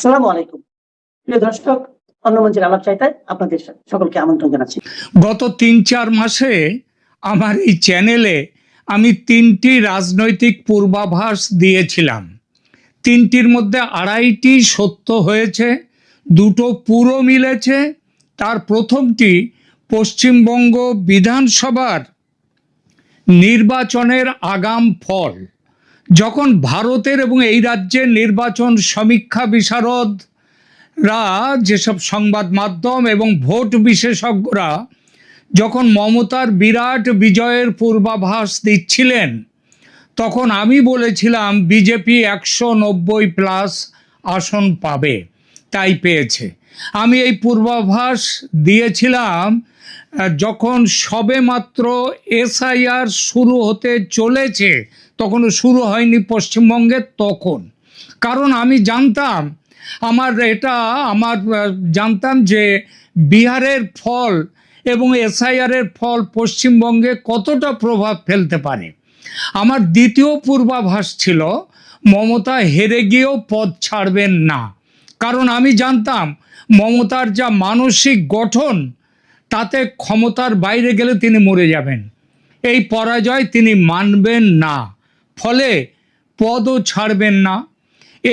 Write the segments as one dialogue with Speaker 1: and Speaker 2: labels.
Speaker 1: আসসালামু আলাইকুম। প্রিয় দর্শক, অন্য মঞ্চের আলাপ চাইতায় আপনাদের সকলকে আমন্ত্রণ জানাচ্ছি।
Speaker 2: গত ৩-৪ মাসে আমার এই চ্যানেলে আমি ৩টি রাজনৈতিক পূর্বাভাস দিয়েছিলাম। ৩টির মধ্যে ২.৫টি সত্য হয়েছে, ২টো পুরো মিলেছে। তার প্রথমটি পশ্চিমবঙ্গ বিধানসভার নির্বাচনের আগাম ফল। যখন ভারতের এবং এই রাজ্যের নির্বাচন সমীক্ষা বিশারদরা, যেসব সংবাদ মাধ্যম এবং ভোট বিশেষজ্ঞরা যখন মমতার বিরাট বিজয়ের পূর্বাভাস দিচ্ছিলেন, তখন আমি বলেছিলাম বিজেপি ১৯০+ আসন পাবে, তাই পেয়েছে। আমি এই পূর্বাভাস দিয়েছিলাম যখন সবেমাত্র এসআইআর শুরু হতে চলেছে, তখনও শুরু হয়নি পশ্চিমবঙ্গে তখন। কারণ আমি জানতাম জানতাম যে বিহারের ফল এবং এসআইআরের ফল পশ্চিমবঙ্গে কতটা প্রভাব ফেলতে পারে। আমার দ্বিতীয় পূর্বাভাস ছিল মমতা হেরে গিয়েও পদ ছাড়বেন না, কারণ আমি জানতাম মমতার যা মানসিক গঠন, তাতে ক্ষমতার বাইরে গেলে তিনি মরে যাবেন। এই পরাজয় তিনি মানবেন না, ফলে পদও ছাড়বেন না।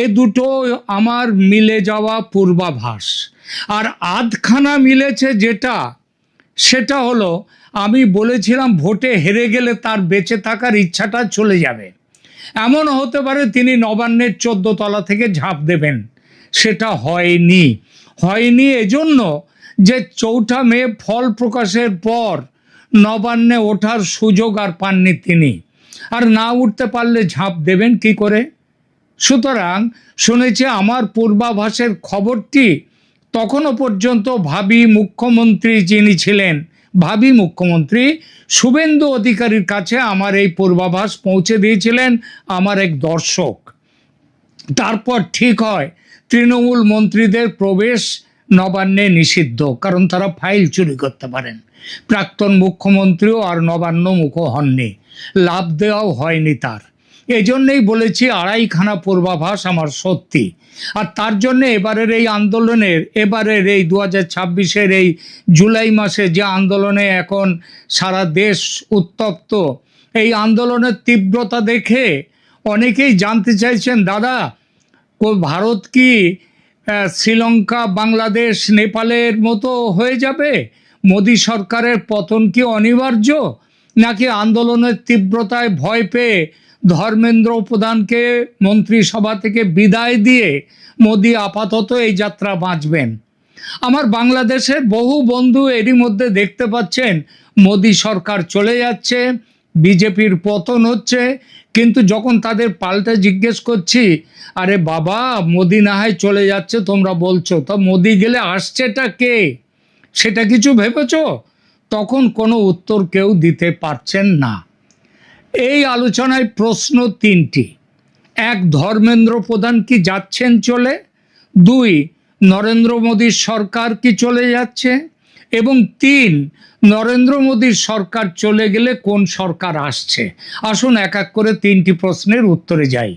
Speaker 2: এ দুটো আমার মিলে যাওয়া পূর্বাভাস। আর আধখানা মিলেছে সেটা হলো, আমি বলেছিলাম ভোটে হেরে গেলে তার বেঁচে থাকার ইচ্ছাটা চলে যাবে। এমন হতে পারে তিনি নবান্নের 14 তলা থেকে ঝাঁপ দেবেন। সেটা হয়নি এজন্য যে 4 মে ফল প্রকাশের পর নবান্নে ওঠার সুযোগ আর পাননি তিনি। আর না উঠতে পারলে ঝাঁপ দেবেন কি করে? সুতরাং শুনেছি আমার পূর্বাভাসের খবরটি তখনও পর্যন্ত ভাবী মুখ্যমন্ত্রী যিনি ছিলেন, ভাবী মুখ্যমন্ত্রী শুভেন্দু অধিকারীর কাছে আমার এই পূর্বাভাস পৌঁছে দিয়েছিলেন আমার এক দর্শক। তারপর ঠিক হয় তৃণমূল মন্ত্রীদের প্রবেশ নবান্নে নিষিদ্ধ, কারণ তারা ফাইল চুরি করতে পারেন। প্রাক্তন মুখ্যমন্ত্রীও আর নবান্ন মুখ হননি, লাভ দেওয়াও হয়নি তার। এই জন্যেই বলেছি 2.5খানা পূর্বাভাস আমার সত্যি। আর তার জন্য এবারের এই 2026-এর এই জুলাই মাসে যে আন্দোলনে এখন সারা দেশ উত্তপ্ত, এই আন্দোলনের তীব্রতা দেখে অনেকেই জানতে চাইছেন, দাদা ভারত কি শ্রীলঙ্কা, বাংলাদেশ, নেপালের মতো হয়ে যাবে? মোদী সরকারের পতন কি অনিবার্য? নাকি আন্দোলনের তীব্রতায় ভয় পেয়ে ধর্মেন্দ্র প্রধানকে মন্ত্রিসভা থেকে বিদায় দিয়ে মোদী আপাতত এই যাত্রা বাঁচবেন? আমার বাংলাদেশের বহু বন্ধু এরই মধ্যে দেখতে পাচ্ছেন মোদী সরকার চলে যাচ্ছে, বিজেপির পতন হচ্ছে, কিন্তু যখন তাদের পাল্টে জিজ্ঞেস করছি, আরে বাবা মোদী না হয় চলে যাচ্ছে তোমরা বলছো, তা মোদী গেলে আসছেটা কে? সেটা কিছু ভেবেছো? তখন কোনো উত্তর কেউ দিতে পারছেন না। এই আলোচনায় প্রশ্ন 3টি। 1, ধর্মেন্দ্র প্রধান কি যাচ্ছেন চলে? 2, নরেন্দ্র মোদীর সরকার কি চলে যাচ্ছে? এবং 3, নরেন্দ্র মোদীর সরকার চলে গেলে কোন সরকার আসছে? আসুন এক এক করে 3টি প্রশ্নের উত্তরে যাই।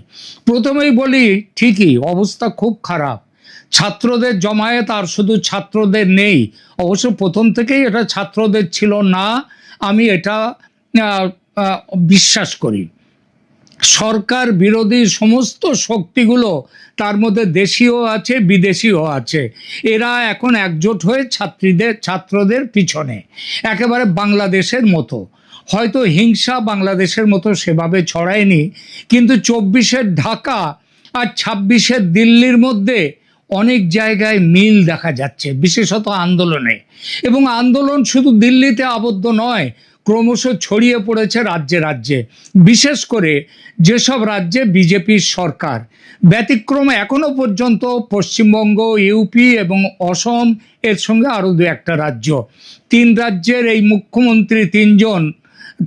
Speaker 2: প্রথমেই বলি, ঠিকই অবস্থা খুব খারাপ। ছাত্রদের জমায়েত আর শুধু ছাত্রদের নেই, অবশ্য প্রথম থেকেই এটা ছাত্রদের ছিল না, আমি এটা বিশ্বাস করি। সরকার বিরোধী সমস্ত শক্তিগুলো, তার মধ্যে দেশীয় আছে বিদেশিও আছে, এরা এখন একজোট হয়ে ছাত্রদের পিছনে, একেবারে বাংলাদেশের মতো। হয়তো হিংসা বাংলাদেশের মতো সেভাবে ছড়ায়নি, কিন্তু 24-এর ঢাকা আর 26-এর দিল্লির মধ্যে অনেক জায়গায় মিল দেখা যাচ্ছে, বিশেষত আন্দোলনে। এবং আন্দোলন শুধু দিল্লিতে আবদ্ধ নয়, ক্রমশ ছড়িয়ে পড়েছে রাজ্যে রাজ্যে, বিশেষ করে যেসব রাজ্যে বিজেপির সরকার। ব্যতিক্রমে এখনো পর্যন্ত পশ্চিমবঙ্গ, ইউপি এবং অসম, এর সঙ্গে আরও 2-1টা রাজ্য। 3 রাজ্যের এই মুখ্যমন্ত্রী 3 জন,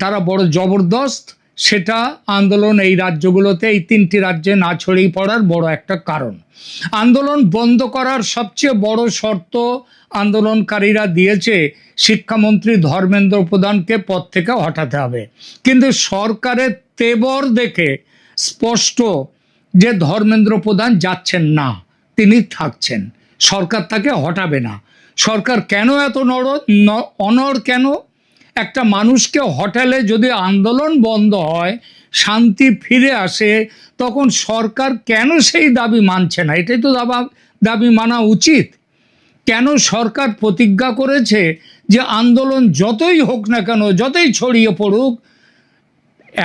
Speaker 2: তারা বড় জবরদস্ত। সেটা আন্দোলন এই রাজ্যগুলোতে, এই 3টি রাজ্যে না ছড়িয়ে পড়ার বড় একটা কারণ। আন্দোলন বন্ধ করার সবচেয়ে বড় শর্ত আন্দোলনকারীরা দিয়েছে, শিক্ষামন্ত্রী ধর্মেন্দ্র প্রধানকে পদ থেকে হটাতে হবে। কিন্তু সরকারের তেবর দেখে স্পষ্ট যে ধর্মেন্দ্র প্রধান যাচ্ছেন না, তিনি থাকছেন, সরকার তাকে হটাবে না। সরকার কেন এত অনড় কেন? একটা মানুষকে হটালে যদি আন্দোলন বন্ধ হয়, শান্তি ফিরে আসে, তখন সরকার কেন সেই দাবি মানছে না? এটাই তো দাবি মানা উচিত। কেন সরকার প্রতিজ্ঞা করেছে যে আন্দোলন যতই হোক না কেন, যতই ছড়িয়ে পড়ুক,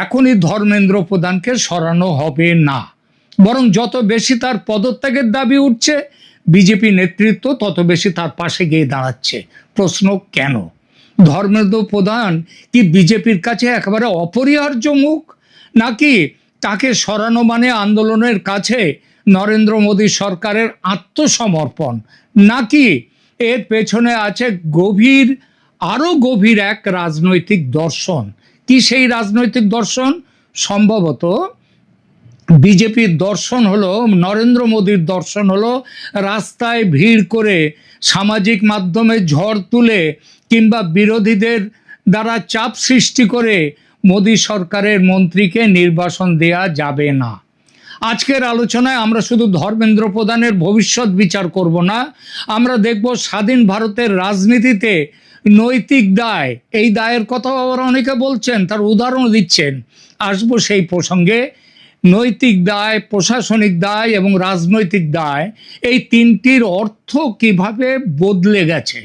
Speaker 2: এখনই ধর্মেন্দ্র প্রধানকে সরানো হবে না, বরং যত বেশি তার পদত্যাগের দাবি উঠছে, বিজেপি নেতৃত্ব তত বেশি তার পাশে গিয়ে দাঁড়াচ্ছে। প্রশ্ন, কেন? ধর্মেন্দ্র প্রধান কি বিজেপির কাছে একেবারে অপরিহার্য মুখ, নাকি তাকে সরানো মানে আন্দোলনের কাছে নরেন্দ্র মোদী সরকারের আত্মসমর্পণ, নাকি এর পেছনে আছে আরো গভীর এক রাজনৈতিক দর্শন? কি সেই রাজনৈতিক দর্শন? সম্ভবত বিজেপির দর্শন হলো, নরেন্দ্র মোদীর দর্শন হলো, রাস্তায় ভিড় করে, সামাজিক মাধ্যমে ঝড় তুলে, কিংবা বিরোধীদের দ্বারা চাপ সৃষ্টি করে মোদী সরকারের মন্ত্রীকে নির্বাসন দেয়া যাবে না। আজকের আলোচনায় আমরা শুধু ধর্মেন্দ্র প্রধানের ভবিষ্যৎ বিচার করব না, আমরা দেখব স্বাধীন ভারতের রাজনীতিতে নৈতিক দায়, এই দায়ের কথা আবার অনেকে বলছেন, তার উদাহরণ দিচ্ছেন। আসবো সেই প্রসঙ্গে। নৈতিক দায়, প্রশাসনিক দায় এবং রাজনৈতিক দায়, এই তিনটির অর্থ কিভাবে বদলে গেছে।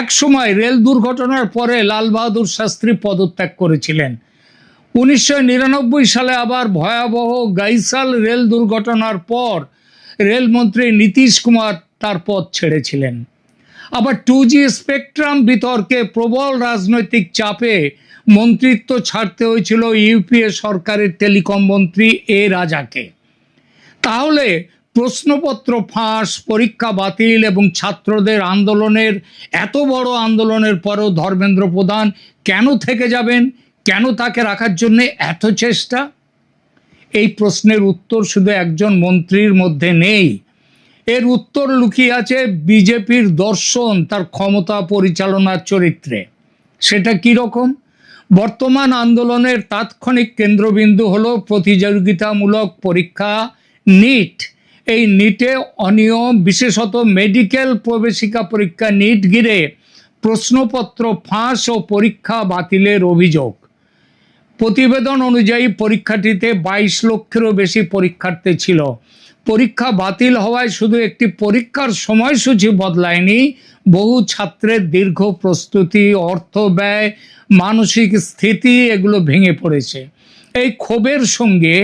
Speaker 2: এক সময় রেল দুর্ঘটনার পরে লাল বাহাদুর শাস্ত্রী পদত্যাগ করেছিলেন। 1999 সালে আবার ভয়াবহ গাইসাল রেল দুর্ঘটনার পর রেলমন্ত্রী নীতিশ কুমার তার পদ ছেড়েছিলেন। আবার 2G স্পেকট্রাম বিতর্কে প্রবল রাজনৈতিক চাপে মন্ত্রিত্ব ছাড়তে হয়েছিল ইউপিএ সরকারের টেলিকম মন্ত্রী এ রাজাকে। তাহলে প্রশ্নপত্র ফাঁস, পরীক্ষা বাতিল এবং ছাত্রদের আন্দোলনের, এত বড় আন্দোলনের পরেও ধর্মেন্দ্র প্রধান কেন থেকে যাবেন? কেন তাকে রাখার জন্য এত চেষ্টা? এই প্রশ্নের উত্তর শুধু একজন মন্ত্রীর মধ্যে নেই, এর উত্তর লুকিয়ে আছে বিজেপির দর্শন, তার ক্ষমতা পরিচালনার চরিত্রে। সেটা কি রকম? বর্তমান আন্দোলনের তাৎক্ষণিক কেন্দ্রবিন্দু হলো প্রতিযোগিতামূলক পরীক্ষা নিট। এই নিটে অনিয়ম, বিশেষত মেডিকেল প্রবেশিকা পরীক্ষা নিট ঘিরে প্রশ্নপত্র ফাঁস ও পরীক্ষা বাতিলের অভিযোগ। প্রতিবেদন অনুযায়ী পরীক্ষাটিতে 22 লক্ষেরও বেশি পরীক্ষার্থী ছিল। পরীক্ষা বাতিল হওয়ায় শুধু একটি পরীক্ষার সময়সূচি বদলায়নি, বহু ছাত্রের দীর্ঘ প্রস্তুতি, অর্থ ব্যয়, মানসিক স্থিতি এগুলো ভেঙে পড়েছে। এই ক্ষোভের সঙ্গে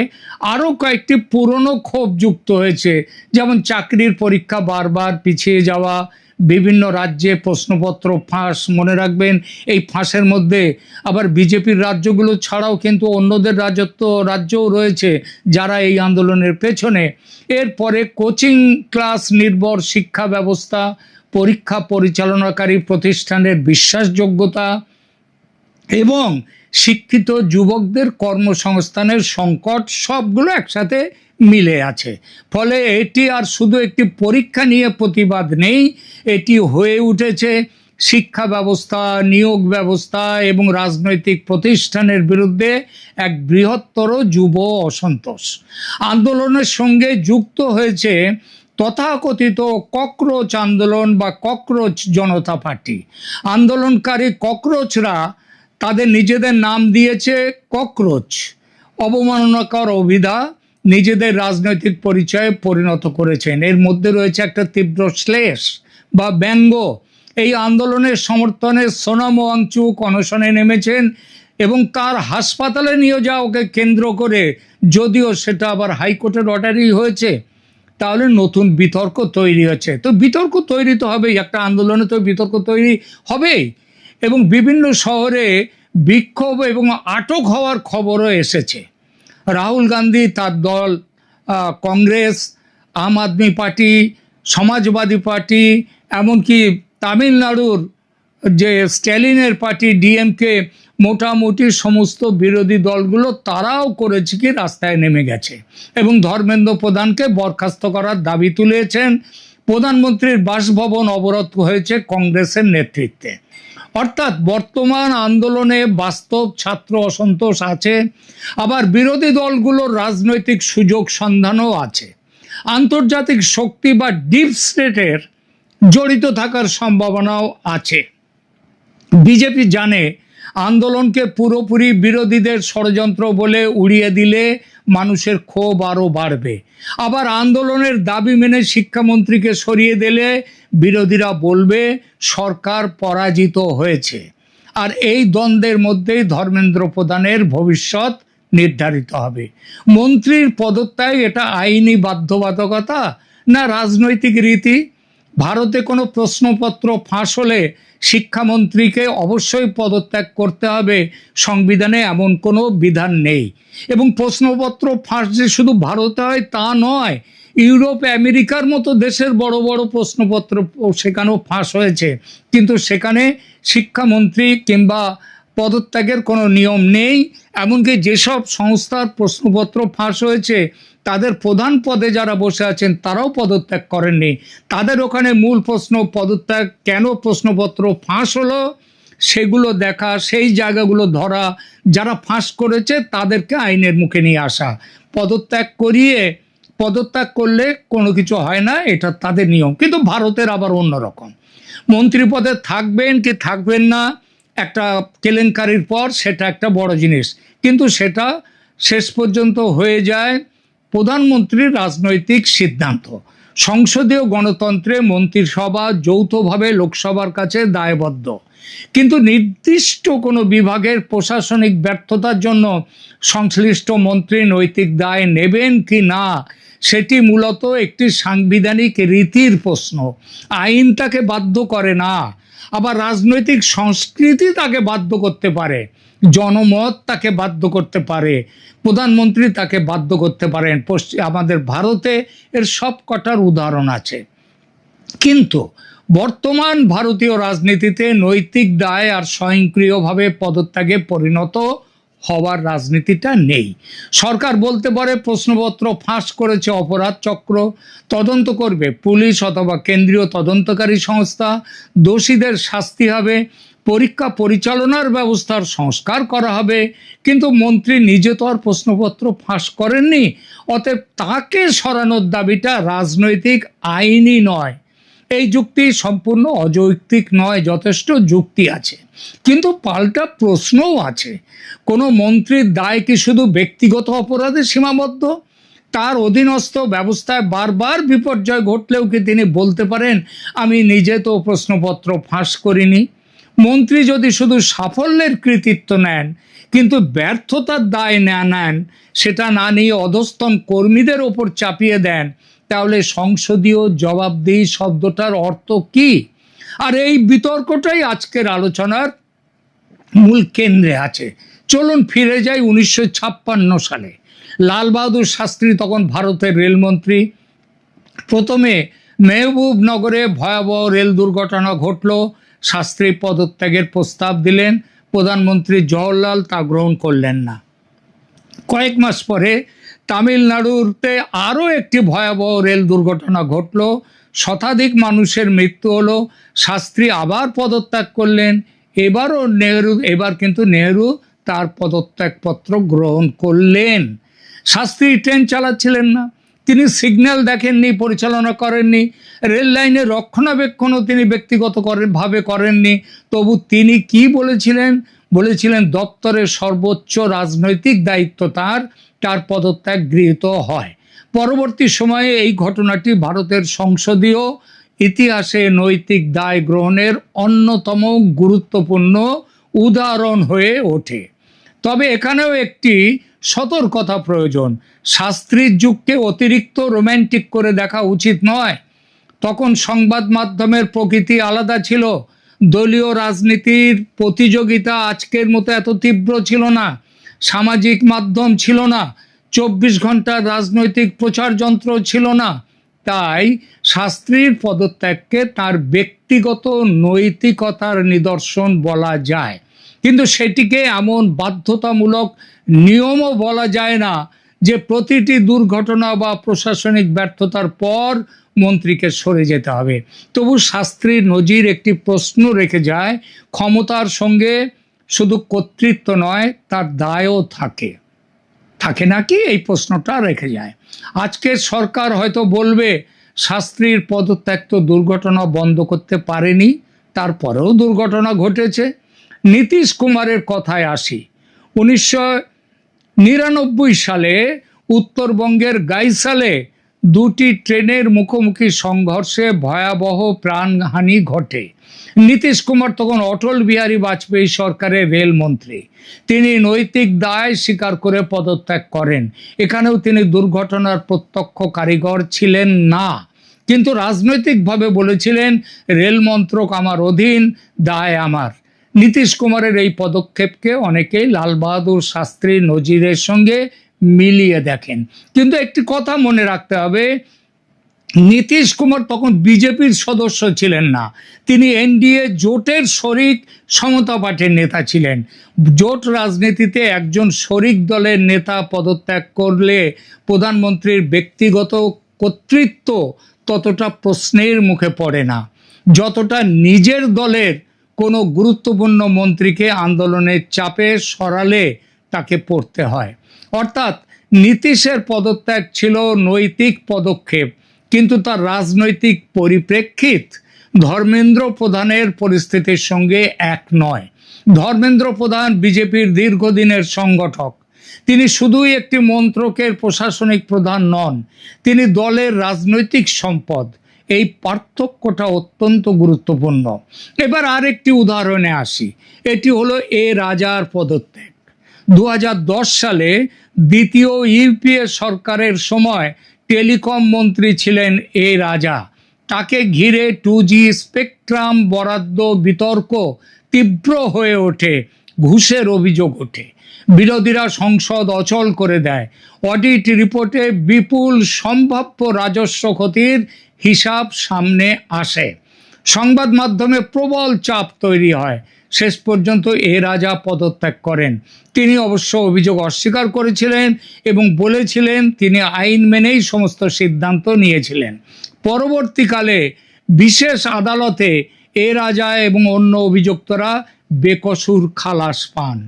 Speaker 2: আরও কয়েকটি পুরনো ক্ষোভ যুক্ত হয়েছে, যেমন চাকরির পরীক্ষা বারবার পিছিয়ে যাওয়া, বিভিন্ন রাজ্যে প্রশ্নপত্র ফাঁস। মনে রাখবেন, এই ফাঁসের মধ্যে আবার বিজেপির রাজ্যগুলো ছাড়াও কিন্তু অন্যদের রাজ্যও রয়েছে যারা এই আন্দোলনের পেছনে। এরপরে কোচিং ক্লাস নির্ভর শিক্ষা ব্যবস্থা, পরীক্ষা পরিচালনাকারী প্রতিষ্ঠানের বিশ্বাসযোগ্যতা এবং শিক্ষিত যুবকদের কর্মসংস্থানের সংকট, সবগুলো একসাথে মিলে আছে। ফলে এটি আর শুধু একটি পরীক্ষা নিয়ে প্রতিবাদ নেই, এটি হয়ে উঠেছে শিক্ষা ব্যবস্থা, নিয়োগ ব্যবস্থা এবং রাজনৈতিক প্রতিষ্ঠানের বিরুদ্ধে এক বৃহত্তর যুব অসন্তোষ। আন্দোলনের সঙ্গে যুক্ত হয়েছে তথাকথিত ককরোচ আন্দোলন বা ককরোচ জনতা পার্টি। আন্দোলনকারী ককরোচরা তাদের নিজেদের নাম দিয়েছে ককরোচ, অবমাননাকর অভিধা নিজেদের রাজনৈতিক পরিচয়ে পরিণত করেছেন। এর মধ্যে রয়েছে একটা তীব্র শ্লেষ বা ব্যঙ্গ। এই আন্দোলনের সমর্থনে সোনাম ওয়াংচুক অনশনে নেমেছেন এবং তার হাসপাতালে নিয়ে যাওয়াকে কেন্দ্র করে, যদিও সেটা আবার হাইকোর্টের অর্ডারই হয়েছে, তাহলে নতুন বিতর্ক তৈরি হচ্ছে। তো বিতর্ক তৈরি তো হবেই, একটা আন্দোলনে তো বিতর্ক তৈরি হবেই। এবং বিভিন্ন শহরে বিক্ষোভ এবং আটক হওয়ার খবরও এসেছে। রাহুল গান্ধী, তার দল কংগ্রেস, আম আদমি পার্টি, সমাজবাদী পার্টি, এমনকি তামিলনাড়ুর যে স্ট্যালিনের পার্টি ডিএমকে, মোটামুটি সমস্ত বিরোধী দলগুলো তারাও করেছে কি, রাস্তায় নেমে গেছে এবং ধর্মেন্দ্র প্রধানকে বরখাস্ত করার দাবি তুলেছেন। প্রধানমন্ত্রীর বাসভবন অবরোধ হয়েছে কংগ্রেসের নেতৃত্বে। অর্থাৎ বর্তমান আন্দোলনে বাস্তব ছাত্র অসন্তোষ আছে, আবার বিরোধী দলগুলোর রাজনৈতিক সুযোগ সন্ধানও আছে। আন্তর্জাতিক শক্তি বা ডিপ স্টেটের জড়িত থাকার সম্ভাবনাও আছে। বিজেপি জানে আন্দোলনকে পুরোপুরি বিরোধীদের ষড়যন্ত্র বলে উড়িয়ে দিলে মানুষের ক্ষোভ আরও বাড়বে। আবার আন্দোলনের দাবি মেনে শিক্ষামন্ত্রীকে সরিয়ে দিলে বিরোধীরা বলবে সরকার পরাজিত হয়েছে। আর এই দ্বন্দ্বের মধ্যেই ধর্মেন্দ্র প্রধানের ভবিষ্যৎ নির্ধারিত হবে। মন্ত্রীর পদত্যাগ এটা আইনি বাধ্যবাধকতা না রাজনৈতিক রীতি? ভারতে কোনো প্রশ্নপত্র ফাঁস হলে শিক্ষামন্ত্রীকে অবশ্যই পদত্যাগ করতে হবে, সংবিধানে এমন কোনো বিধান নেই। এবং প্রশ্নপত্র ফাঁস যে শুধু ভারতে হয় তা নয়, ইউরোপ আমেরিকার মতো দেশের বড় বড় প্রশ্নপত্র সেখানেও ফাঁস হয়েছে, কিন্তু সেখানে শিক্ষামন্ত্রী কিংবা পদত্যাগের কোনো নিয়ম নেই। এমনকি যেসব সংস্থার প্রশ্নপত্র ফাঁস হয়েছে তাদের প্রধান পদে যারা বসে আছেন তারাও পদত্যাগ করেননি। তাদের ওখানে মূল প্রশ্ন পদত্যাগ কেন, প্রশ্নপত্র ফাঁস হলো সেগুলো দেখা, সেই জায়গাগুলো ধরা, যারা ফাঁস করেছে তাদেরকে আইনের মুখে নিয়ে আসা। পদত্যাগ করলে কোনো কিছু হয় না, এটা তাদের নিয়ম। কিন্তু ভারতের আবার অন্যরকম। মন্ত্রী পদে থাকবেন কি থাকবেন না একটা কেলেঙ্কারির পর সেটা একটা বড় জিনিস, কিন্তু সেটা শেষ পর্যন্ত হয়ে যায় প্রধানমন্ত্রীর রাজনৈতিক সিদ্ধান্ত। সংসদীয় গণতন্ত্রে মন্ত্রিসভা যৌথভাবে লোকসভার কাছে দায়বদ্ধ, কিন্তু নির্দিষ্ট কোনো বিভাগের প্রশাসনিক ব্যর্থতার জন্য সংশ্লিষ্ট মন্ত্রী নৈতিক দায় নেবেন কি না সেটি মূলত একটি সাংবিধানিক রীতির প্রশ্ন। আইন তাকে বাধ্য করে না, আবার রাজনৈতিক সংস্কৃতি তাকে বাধ্য করতে পারে, জনমত তাকে বাধ্য করতে পারে, প্রধানমন্ত্রী তাকে বাধ্য করতে পারেন। আমাদের ভারতে এর সব কটার উদাহরণ আছে। কিন্তু বর্তমান ভারতীয় রাজনীতিতে নৈতিক দায় আর স্বয়ংক্রিয়ভাবে পদত্যাগে পরিণত হওয়ার রাজনীতিটা নেই। সরকার বলতে পারে প্রশ্নপত্র ফাঁস করেছে অপরাধ চক্র, তদন্ত করবে পুলিশ অথবা কেন্দ্রীয় তদন্তকারী সংস্থা, দোষীদের শাস্তি হবে, পরীক্ষা পরিচালনার ব্যবস্থার সংস্কার করা হবে। কিন্তু মন্ত্রী নিজে তো আর প্রশ্নপত্র ফাঁস করেননি, অতএব তাকে সরানোর দাবিটা রাজনৈতিক, আইনি নয়। এই যুক্তি সম্পূর্ণ অযৌক্তিক নয়, যথেষ্ট যুক্তি আছে। কিন্তু পাল্টা প্রশ্নও আছে, কোনো মন্ত্রীর দায় কি শুধু ব্যক্তিগত অপরাধে সীমাবদ্ধ? তার অধীনস্থ ব্যবস্থায় বারবার বিপর্যয় ঘটলেও কি তিনি বলতে পারেন আমি নিজে তো প্রশ্নপত্র ফাঁস করিনি? মন্ত্রী যদি শুধু সাফল্যের কৃতিত্ব নেন কিন্তু ব্যর্থতার দায় না নেন, সেটা না নিয়ে অধস্তন কর্মীদের ওপর চাপিয়ে দেন, তাহলে সংসদীয় জবাবদিহি শব্দটার অর্থ কি? আর এই বিতর্কটাই আজকের আলোচনার মূল কেন্দ্রে আছে। চলুন ফিরে যাই 1956 সালে। লাল বাহাদুর শাস্ত্রী তখন ভারতের রেলমন্ত্রী। প্রথমে মেহবুবনগরে ভয়াবহ রেল দুর্ঘটনা ঘটল, শাস্ত্রী পদত্যাগের প্রস্তাব দিলেন, প্রধানমন্ত্রী জওহরলাল তা গ্রহণ করলেন না। কয়েক মাস পরে তামিলনাড়ুতে আরও একটি ভয়াবহ রেল দুর্ঘটনা ঘটল, শতাধিক মানুষের মৃত্যু হলো, শাস্ত্রী আবার পদত্যাগ করলেন। এবার কিন্তু নেহেরু তার পদত্যাগপত্র গ্রহণ করলেন। শাস্ত্রী ট্রেন চালাচ্ছিলেন না, তিনি সিগন্যাল দেখেননি, পরিচালনা করেননি, রেল লাইনের রক্ষণাবেক্ষণও তিনি ব্যক্তিগতভাবে করেননি। তবু তিনি কি বলেছিলেন দপ্তরের সর্বোচ্চ রাজনৈতিক দায়িত্ব তার পদত্যাগ গৃহীত হয়। পরবর্তী সময়ে এই ঘটনাটি ভারতের সংসদীয় ইতিহাসে নৈতিক দায় গ্রহণের অন্যতম গুরুত্বপূর্ণ উদাহরণ হয়ে ওঠে। তবে এখানেও একটি সতর্কতা প্রয়োজন। শাস্ত্রীর যুগকে অতিরিক্ত রোম্যান্টিক করে দেখা উচিত নয়। তখন সংবাদ মাধ্যমের প্রকৃতি আলাদা ছিল, দলীয় রাজনীতির প্রতিযোগিতা আজকের মতো এত তীব্র ছিল না, সামাজিক মাধ্যম ছিল না, 24 ঘন্টার রাজনৈতিক প্রচার যন্ত্র ছিল না। তাই শাস্ত্রীর পদত্যাগকে তার ব্যক্তিগত নৈতিকতার নিদর্শন বলা যায়, কিন্তু সেটিকে এমন বাধ্যতামূলক নিয়মও বলা যায় না যে প্রতিটি দুর্ঘটনা বা প্রশাসনিক ব্যর্থতার পর মন্ত্রীকে সরে যেতে হবে। তবু শাস্ত্রীর নজির একটি প্রশ্ন রেখে যায়, ক্ষমতার সঙ্গে শুধু কর্তৃত্ব নয়, তার দায়ও থাকে। থাকে নাকি, এই প্রশ্নটা রেখে যায়। আজকে সরকার হয়তো বলবে শাস্ত্রীর পদত্যাগ তো দুর্ঘটনা বন্ধ করতে পারেনি, তারপরেও দুর্ঘটনা ঘটেছে। নীতিশ কুমারের কথায় আসি। 1999 সালে উত্তরবঙ্গের গাইসালে দুটি ট্রেনের মুখোমুখি সংঘর্ষে ভয়াবহ প্রাণহানি ঘটে। নীতিশ কুমার তখন অটল বিহারী বাজপেয়ী সরকারের রেলমন্ত্রী। তিনি নৈতিক দায় স্বীকার করে পদত্যাগ করেন। এখানেও তিনি দুর্ঘটনার প্রত্যক্ষ কারিগর ছিলেন না, কিন্তু রাজনৈতিকভাবে বলেছিলেন রেল মন্ত্রক আমার অধীন, দায় আমার। নীতিশ কুমারের এই পদক্ষেপকে অনেকেই লাল বাহাদুর শাস্ত্রীর নজিরের সঙ্গে মিলিয়ে দেখেন। কিন্তু একটি কথা মনে রাখতে হবে, নীতিশ কুমার তখন বিজেপির সদস্য ছিলেন না, তিনি এনডিএ জোটের শরিক সমতা পার্টির নেতা ছিলেন। জোট রাজনীতিতে একজন শরিক দলের নেতা পদত্যাগ করলে প্রধানমন্ত্রীর ব্যক্তিগত কর্তৃত্ব ততটা প্রশ্নের মুখে পড়ে না, যতটা নিজের দলের কোনো গুরুত্বপূর্ণ মন্ত্রীকে আন্দোলনের চাপে সরালে তাকে পড়তে হয়। অর্থাৎ নীতিশের পদত্যাগ ছিল নৈতিক পদক্ষেপ, কিন্তু তার রাজনৈতিক পরিপ্রেক্ষিত ধর্মেন্দ্র প্রধানের পরিস্থিতির সঙ্গে এক নয়। ধর্মেন্দ্র প্রধান বিজেপির দীর্ঘদিনের সংগঠক। তিনি শুধুই একটি মন্ত্রকের প্রশাসনিক প্রধান নন, তিনি দলের রাজনৈতিক সম্পদ। এই পার্থক্যটা অত্যন্ত গুরুত্বপূর্ণ। এবার আরেকটি উদাহরণে আসি, এটি হলো এ রাজার পদত্যাগ। 2010 সালে দ্বিতীয় ইউপিএ সরকারের সময় টেলিকম মন্ত্রী ছিলেন এ রাজা। তাকে ঘিরে 2G স্পেকট্রাম বরাদ্দ বিতর্ক তীব্র হয়ে ওঠে, ঘুষের অভিযোগ ওঠে, বিরোধীরা সংসদ অচল করে দেয়। অডিট রিপোর্টে বিপুল সম্ভাব্য রাজস্ব ক্ষতির হিসাব সামনে আসে। সংবাদ মাধ্যমে প্রবল চাপ তৈরি হয়। শেষ পর্যন্ত এ রাজা পদত্যাগ করেন। তিনি অবশ্য অভিযোগ অস্বীকার করেছিলেন এবং বলেছিলেন তিনি আইন মেনেই সমস্ত সিদ্ধান্ত নিয়েছিলেন। পরবর্তীকালে বিশেষ আদালতে এ রাজা এবং অন্য অভিযুক্তরা বেকসুর খালাস পান।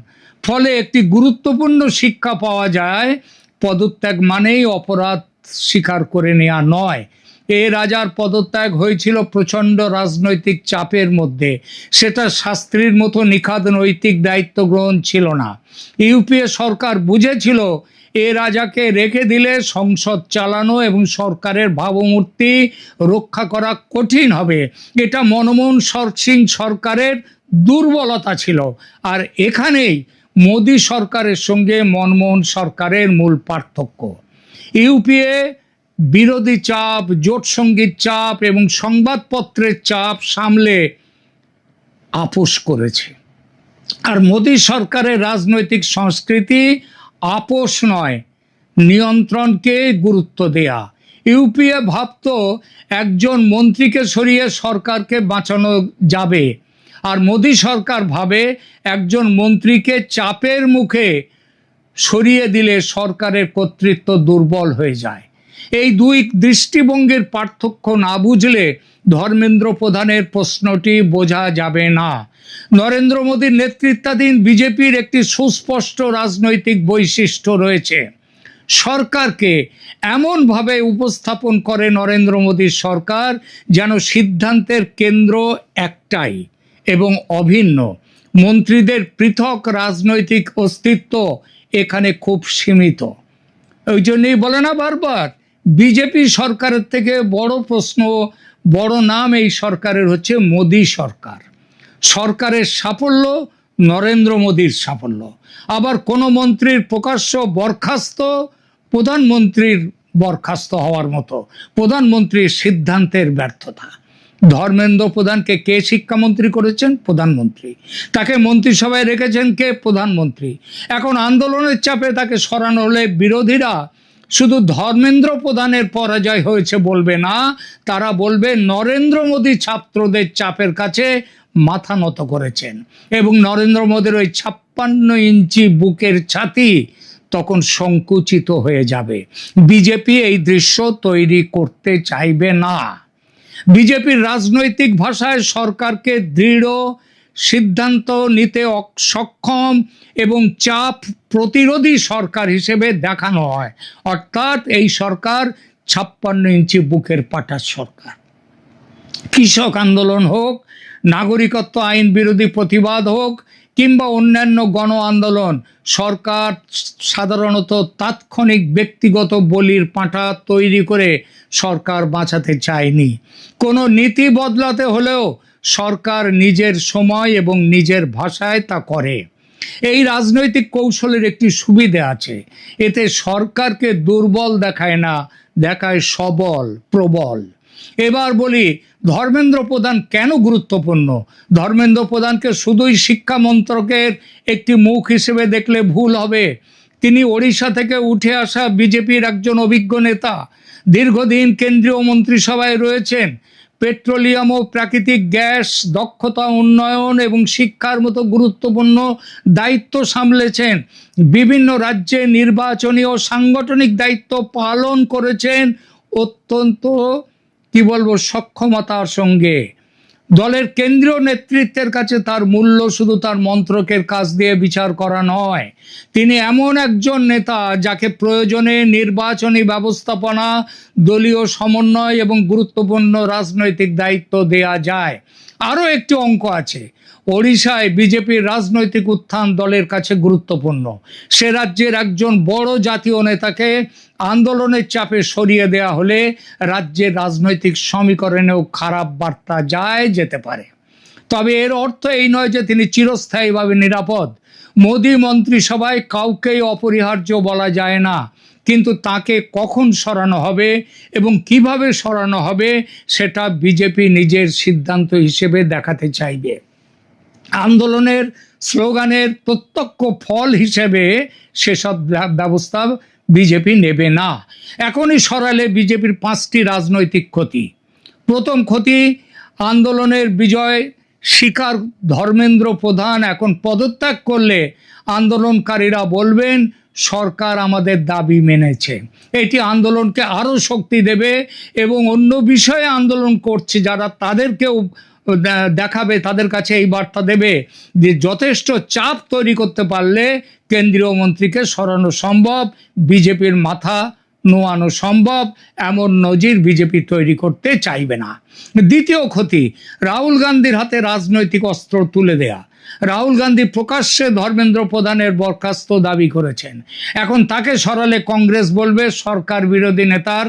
Speaker 2: ফলে একটি গুরুত্বপূর্ণ শিক্ষা পাওয়া যায়, পদত্যাগ মানেই অপরাধ স্বীকার করে নেওয়া নয়। এ রাজার পদত্যাগ হয়েছিল প্রচণ্ড রাজনৈতিক চাপের মধ্যে, সেটা শাস্ত্রীর মতো নিখাদ নৈতিক দায়িত্ব গ্রহণ ছিল না। ইউপিএ সরকার বুঝেছিল এ রাজাকে রেখে দিলে সংসদ চালানো এবং সরকারের ভাবমূর্তি রক্ষা করা কঠিন হবে। এটা মনমোহন সিং সরকারের দুর্বলতা ছিল। আর এখানেই মোদী সরকারের সঙ্গে মনমোহন সরকারের মূল পার্থক্য। ইউপিএ বিরোধী চাপ, জোট সঙ্গীর চাপ এবং সংবাদপত্রের চাপ সামলে আপোষ করেছে। আর মোদী সরকারের রাজনৈতিক সংস্কৃতি আপোষ নয়, নিয়ন্ত্রণকে গুরুত্ব দেয়া। ইউপিএ ভাবত একজন মন্ত্রীকে সরিয়ে সরকারকে বাঁচানো যাবে, আর মোদী সরকার ভাবে একজন মন্ত্রীকে চাপের মুখে সরিয়ে দিলে সরকারের কর্তৃত্ব দুর্বল হয়ে যায়। এই দুই দৃষ্টিভঙ্গির পার্থক্য না বুঝলে ধর্মেন্দ্র প্রধানের প্রশ্নটি বোঝা যাবে না। নরেন্দ্র মোদীর নেতৃত্বাধীন বিজেপির একটি সুস্পষ্ট রাজনৈতিক বৈশিষ্ট্য রয়েছে। সরকারকে এমনভাবে উপস্থাপন করে নরেন্দ্র মোদীর সরকার যেন সিদ্ধান্তের কেন্দ্র একটাই এবং অভিন্ন। মন্ত্রীদের পৃথক রাজনৈতিক অস্তিত্ব এখানে খুব সীমিত। ওই জন্যই বলে না বারবার, বিজেপি সরকারের থেকে বড় প্রশ্ন, বড় নাম এই সরকারের হচ্ছে মোদী সরকার। সরকারের সাফল্য নরেন্দ্র মোদীর সাফল্য। আবার কোনো মন্ত্রীর প্রকাশ্য বরখাস্ত প্রধানমন্ত্রীর বরখাস্ত হওয়ার মতো, প্রধানমন্ত্রীর সিদ্ধান্তের ব্যর্থতা। ধর্মেন্দ্র প্রধানকে কে শিক্ষামন্ত্রী করেছেন? প্রধানমন্ত্রী। তাকে মন্ত্রিসভায় রেখেছেন কে? প্রধানমন্ত্রী। এখন আন্দোলনের চাপে তাকে সরানো হলে বিরোধীরা শুধু ধর্মেন্দ্র প্রধানের পরাজয় হয়েছে বলবে না, তারা বলবে নরেন্দ্র মোদী ছাত্রদের চাপের কাছে মাথা নত করেছেন। এবং নরেন্দ্র মোদীর ওই 56 ইঞ্চি বুকের ছাতি তখন সংকুচিত হয়ে যাবে। বিজেপি এই দৃশ্য তৈরি করতে চাইবে না। বিজেপির রাজনৈতিক ভাষায় সরকারকে দৃঢ়, সিদ্ধান্ত নিতে সক্ষম এবং চাপ প্রতিরোধী সরকার হিসেবে দেখানো হয়। অর্থাৎ এই সরকার 56 ইঞ্চি বুকের পাটার সরকার। কৃষক আন্দোলন হোক, নাগরিকত্ব আইন বিরোধী প্রতিবাদ হোক কিংবা অন্যান্য গণ আন্দোলন, সরকার সাধারণত তাৎক্ষণিক ব্যক্তিগত বলির পাঁঠা তৈরি করে সরকার বাঁচাতে চায়নি। কোনো নীতি বদলাতে হলেও সরকার নিজের সময় এবং নিজের ভাষায় তা করে। এই রাজনৈতিক কৌশলের একটি সুবিধা আছে, এতে সরকারকে দুর্বল দেখায় না, দেখায় সবল, প্রবল। এবার বলি ধর্মেন্দ্র প্রধান কেন গুরুত্বপূর্ণ। ধর্মেন্দ্র প্রধানকে শুধুই শিক্ষা মন্ত্রকের একটি মুখ হিসেবে দেখলে ভুল হবে। তিনি ওড়িশা থেকে উঠে আসা বিজেপির একজন অভিজ্ঞ নেতা, দীর্ঘদিন কেন্দ্রীয় মন্ত্রিসভায় রয়েছেন, পেট্রোলিয়াম ও প্রাকৃতিক গ্যাস, দক্ষতা উন্নয়ন এবং শিক্ষার মতো গুরুত্বপূর্ণ দায়িত্ব সামলেছেন। বিভিন্ন রাজ্যে নির্বাচনী ও সাংগঠনিক দায়িত্ব পালন করেছেন অত্যন্ত সক্ষমতার সঙ্গে। দলের কেন্দ্রীয় নেতৃত্বের কাছে তার মূল্য শুধু তার মন্ত্রকের কাজ দিয়ে বিচার করা নয়। তিনি এমন একজন নেতা যাকে প্রয়োজনে নির্বাচনী ব্যবস্থাপনা, দলীয় সমন্বয় এবং গুরুত্বপূর্ণ রাজনৈতিক দায়িত্ব দেয়া যায়। আরও একটি অঙ্ক আছে, ওড়িশায় বিজেপির রাজনৈতিক উত্থান দলের কাছে গুরুত্বপূর্ণ। সে রাজ্যের একজন বড় জাতীয় নেতাকে আন্দোলনের চাপে সরিয়ে দেয়া হলে রাজ্যের রাজনৈতিক সমীকরণেও খারাপ বার্তা যেতে পারে। তবে এর অর্থ এই নয় যে তিনি চিরস্থায়ীভাবে নিরাপদ। মোদী মন্ত্রিসভায় কাউকেই অপরিহার্য বলা যায় না, কিন্তু তাকে কখন সরানো হবে এবং কিভাবে সরানো হবে সেটা বিজেপি নিজের সিদ্ধান্ত হিসেবে দেখাতে চাইবে। আন্দোলনের স্লোগানের প্রত্যক্ষ ফল হিসেবে সেসব ব্যবস্থা বিজেপি নেবে না। এখনই সরালে বিজেপির 5টি রাজনৈতিক ক্ষতি। প্রথম ক্ষতি, আন্দোলনের বিজয় স্বীকার ধর্মেন্দ্র প্রধান এখন পদত্যাগ করলে আন্দোলনকারীরা বলবেন সরকার আমাদের দাবি মেনেছে। এটি আন্দোলনকে আরও শক্তি দেবে এবং অন্য বিষয়ে আন্দোলন করছে যারা তাদেরকেও দেখাবে, তাদের কাছে এই বার্তা দেবে যে যথেষ্ট চাপ তৈরি করতে পারলে কেন্দ্রীয় মন্ত্রীকে সরানো সম্ভব, বিজেপির মাথা নোয়ানো সম্ভব। এমন নজির বিজেপি তৈরি করতে চাইবে না। দ্বিতীয় ক্ষতি, রাহুল গান্ধীর হাতে রাজনৈতিক অস্ত্র তুলে দেয়া। রাহুল গান্ধী প্রকাশ্যে ধর্মেন্দ্র প্রধানের বরখাস্ত দাবি করেছেন। এখন তাকে সরালে কংগ্রেস বলবে সরকার বিরোধী নেতার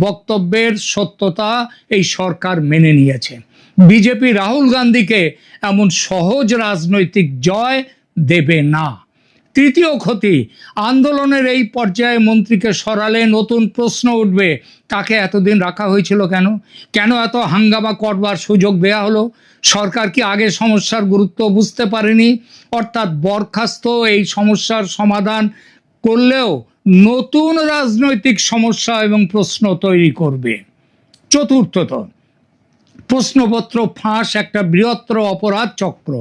Speaker 2: বক্তব্যের সত্যতা এই সরকার মেনে নিয়েছে। বিজেপি রাহুল গান্ধীকে এমন সহজ রাজনৈতিক জয় দেবে না। তৃতীয় ক্ষতি, আন্দোলনের এই পর্যায়ে মন্ত্রীকে সরালে নতুন প্রশ্ন উঠবে, তাকে এতদিন রাখা হয়েছিল কেন? কেন এত হাঙ্গামা করবার সুযোগ দেয়া হলো? সরকার কি আগে সমস্যার গুরুত্ব বুঝতে পারেনি? অর্থাৎ বরখাস্ত এই সমস্যার সমাধান করলেও নতুন রাজনৈতিক সমস্যা এবং প্রশ্ন তৈরি করবে। চতুর্থত, প্রশ্নপত্র ফাঁস একটা বৃহত্তর অপরাধ চক্র,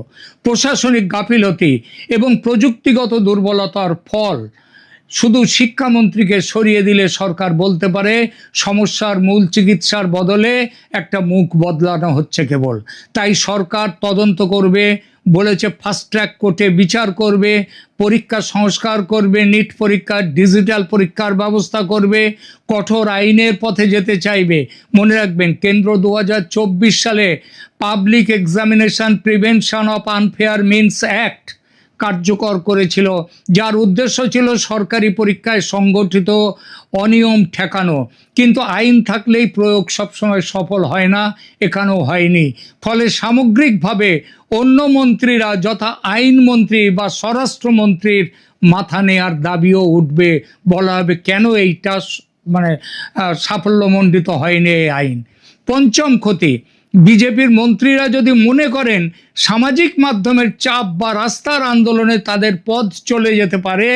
Speaker 2: প্রশাসনিক গাফিলতি এবং প্রযুক্তিগত দুর্বলতার ফল। শুধু শিক্ষামন্ত্রীকে সরিয়ে দিলে সরকার বলতে পারে সমস্যার মূল চিকিৎসার বদলে একটা মুখ বদলানো হচ্ছে কেবল। তাই সরকার তদন্ত করবে, বলেছে ফাস্ট ট্র্যাক কোর্টে বিচার করবে, পরীক্ষা সংস্কার করবে, নিট পরীক্ষার ডিজিটাল পরীক্ষার ব্যবস্থা করবে, কঠোর আইনের পথে যেতে চাইবে। মনে রাখবেন, কেন্দ্র 2024 সালে public examination prevention of unfair means act কার্যকর করেছিল, যার উদ্দেশ্য ছিল সরকারি পরীক্ষায় সংগঠিত অনিয়ম ঠেকানো। কিন্তু আইন থাকলেই প্রয়োগ সবসময় সফল হয় না, এখানেও হয়নি। ফলে সামগ্রিকভাবে অন্য মন্ত্রীরা যথা আইনমন্ত্রী বা স্বরাষ্ট্রমন্ত্রীর মাথা নেয়ার দাবিও উঠবে। বলা হবে কেন এইটা সাফল্যমণ্ডিত হয়নি এই আইন। পঞ্চম ক্ষতি, বিজেপির মন্ত্রীরা যদি মনে করেন সামাজিক মাধ্যমের চাপ বা রাস্তার আন্দোলনে তাদের পদ চলে যেতে পারে,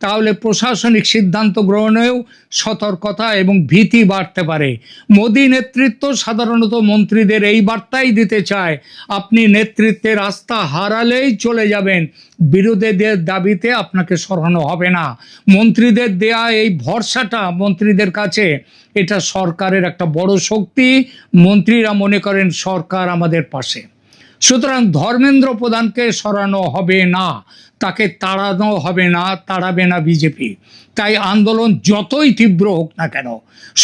Speaker 2: তাহলে প্রশাসনিক সিদ্ধান্ত গ্রহণেও সতর্কতা এবং ভীতি বাড়তে পারে। মোদী নেতৃত্ব সাধারণত মন্ত্রীদের এই বার্তাই দিতে চায়, আপনি নেতৃত্বের আস্থা হারালেই চলে যাবেন, বিরোধীদের দাবিতে আপনাকে সরানো হবে না। মন্ত্রীদের দেয়া এই ভরসাটা মন্ত্রীদের কাছে এটা সরকারের একটা বড় শক্তি। মন্ত্রীরা মনে করেন সরকার আমাদের পাশে। সুতরাং ধর্মেন্দ্র প্রধানকে সরানো হবে না, তাকে তাড়ানো হবে না, তাড়াবে না বিজেপি। তাই আন্দোলন যতই তীব্র হোক না কেন,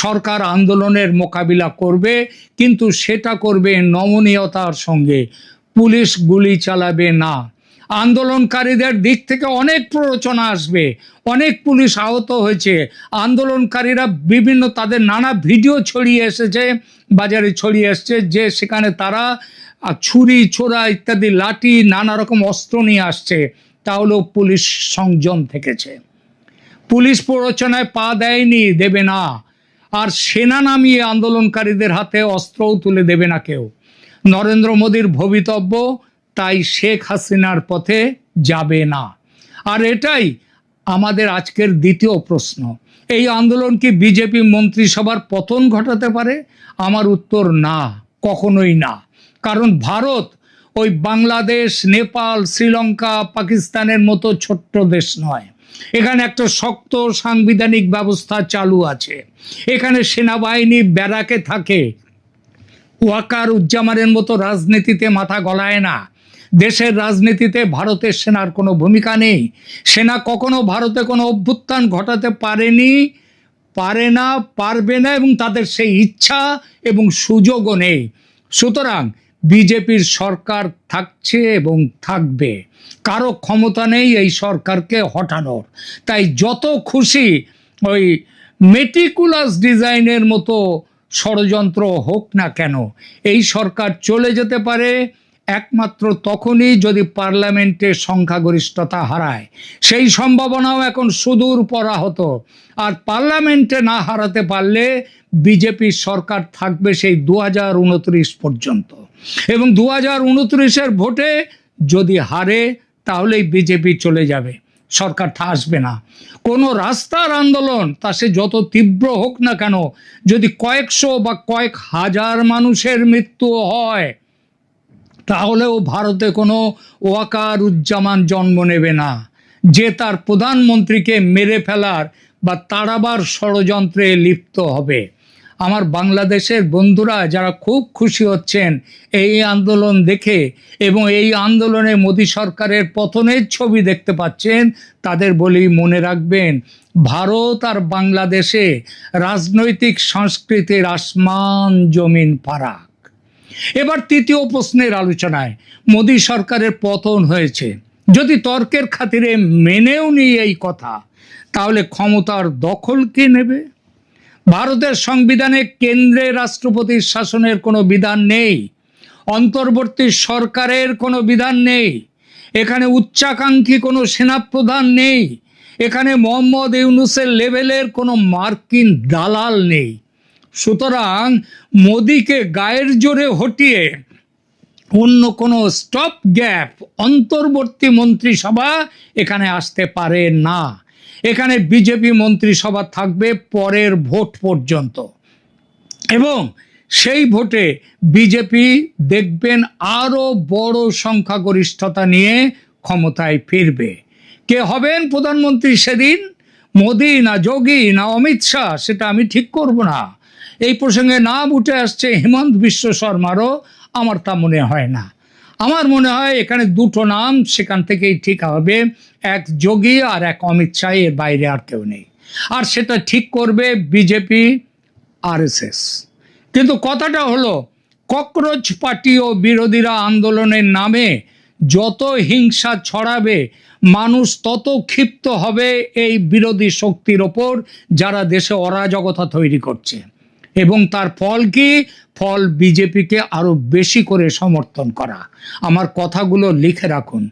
Speaker 2: সরকার আন্দোলনের মোকাবিলা করবে, কিন্তু সেটা করবে নমনীয়তার সঙ্গে। পুলিশ গুলি চালাবে না। আন্দোলনকারীদের দিক থেকে অনেক প্ররোচনা আসবে। অনেক পুলিশ আহত হয়েছে। আন্দোলনকারীরা বিভিন্ন তাদের নানা ভিডিও ছড়িয়ে এসেছে, বাজারে ছড়িয়ে এসছে, যে সেখানে তারা ছুরি ছোরা ইত্যাদি লাঠি নানা রকম অস্ত্র নিয়ে আসছে। তাহলেও পুলিশ সংযম থেকেছে। পুলিশ প্ররোচনায় পা দেয়নি, দেবে না। আর সেনা নামিয়ে আন্দোলনকারীদের হাতে অস্ত্রও তুলে দেবে না কেউ। নরেন্দ্র মোদীর ভবিতব্য তাই শেখ হাসিনার পথে যাবে না। আর এটাই আমাদের আজকের দ্বিতীয় প্রশ্ন। এই আন্দোলন কি বিজেপি মন্ত্রিসভার পতন ঘটাতে পারে? আমার উত্তর না, কখনোই না। কারণ ভারত ওই বাংলাদেশ, নেপাল, শ্রীলঙ্কা, পাকিস্তানের মতো ছোট্ট দেশ নয়। এখানে একটা শক্ত সাংবিধানিক ব্যবস্থা চালু আছে। এখানে সেনাবাহিনী ব্যারাকে থাকে। ওয়াকার উজ্জামানের মতো রাজনীতিতে মাথা গলায় না। দেশের রাজনীতিতে ভারতের সেনার কোনো ভূমিকা নেই। সেনা কখনো ভারতে কোনো অভ্যুত্থান ঘটাতে পারেনি, পারে না, পারবে না, এবং তাদের সেই ইচ্ছা এবং সুযোগও নেই। সুতরাং বিজেপির সরকার থাকছে এবং থাকবে। কারো ক্ষমতা নেই এই সরকারকে হটানোর। তাই যত খুশি ওই মেটিকুলাস ডিজাইনের মতো ষড়যন্ত্র হোক না কেন, এই সরকার চলে যেতে পারে একমাত্র তখনই যদি পার্লামেন্টে সংখ্যাগরিষ্ঠতা হারায়। সেই সম্ভাবনাও এখন সুদূর পরাহত। আর পার্লামেন্টে না হারাতে পারলে বিজেপির সরকার থাকবে সেই 2029 পর্যন্ত। এবং 2029-এর ভোটে যদি হারে, তাহলেই বিজেপি চলে যাবে, সরকার আসবে না। কোনো রাস্তার আন্দোলন, তা সে যত তীব্র হোক না কেন, যদি কয়েকশো বা কয়েক হাজার মানুষের মৃত্যু হয়, তাহলেও ভারতে কোনো ওয়াকার উজ্জামান জন্ম নেবে না, যে তার প্রধানমন্ত্রীকে মেরে ফেলার বা তাড়াবার ষড়যন্ত্রে লিপ্ত হবে। আমার বাংলাদেশের বন্ধুরা যারা খুব খুশি হচ্ছেন এই আন্দোলন দেখে, এবং এই আন্দোলনে মোদী সরকারের পতনের ছবি দেখতে পাচ্ছেন, তাদের বলি, মনে রাখবেন, ভারত আর বাংলাদেশে রাজনৈতিক সংস্কৃতির আসমান জমিন ফারাক। এবার তৃতীয় প্রশ্নের আলোচনায়। মোদী সরকারের পতন হয়েছে, যদি তর্কের খাতিরে মেনেও নিই এই কথা, তাহলে ক্ষমতার দখল কে নেবে? ভারতের সংবিধানে কেন্দ্রে রাষ্ট্রপতির শাসনের কোনো বিধান নেই, অন্তর্বর্তী সরকারের কোনো বিধান নেই, এখানে উচ্চাকাঙ্ক্ষী কোনো সেনাপ্রধান নেই, এখানে মোহাম্মদ ইউনূসের লেভেলের কোনো মার্কিন দালাল নেই। সুতরাং মোদিকে গায়ের জোরে হটিয়ে অন্য কোনো স্টপ গ্যাপ অন্তর্বর্তী মন্ত্রিসভা এখানে আসতে পারে না। এখানে বিজেপি মন্ত্রিসভা থাকবে পরের ভোট পর্যন্ত, এবং সেই ভোটে বিজেপি দেখবেন আরো বড় সংখ্যাগরিষ্ঠতা নিয়ে ক্ষমতায় ফিরবে। কে হবেন প্রধানমন্ত্রী সেদিন, মোদি না যোগী না অমিত শাহ, সেটা আমি ঠিক করব না। এই প্রসঙ্গে নাম উঠে আসছে হেমন্ত বিশ্ব শর্মারও, আমার তা মনে হয় না। আমার মনে হয় এখানে দুটো নাম সেখান থেকেই ঠিক হবে, এক যোগী আর এক অমিত শাহ, এর বাইরে আর কেউ নেই। আর সেটা ঠিক করবে বিজেপি, আরএসএস। কিন্তু কথাটা হলো, ককরোচ পার্টি ও বিরোধীরা আন্দোলনের নামে যত হিংসা ছড়াবে, মানুষ তত ক্ষিপ্ত হবে এই বিরোধী শক্তির ওপর যারা দেশে অরাজকতা তৈরি করছে। এবং তার ফল কি? ফল বিজেপিকে আরো বেশি করে সমর্থন করা। আমার কথাগুলো লিখে রাখুন,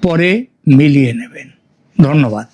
Speaker 2: পরে মিলিয়ে নেবেন। ধন্যবাদ।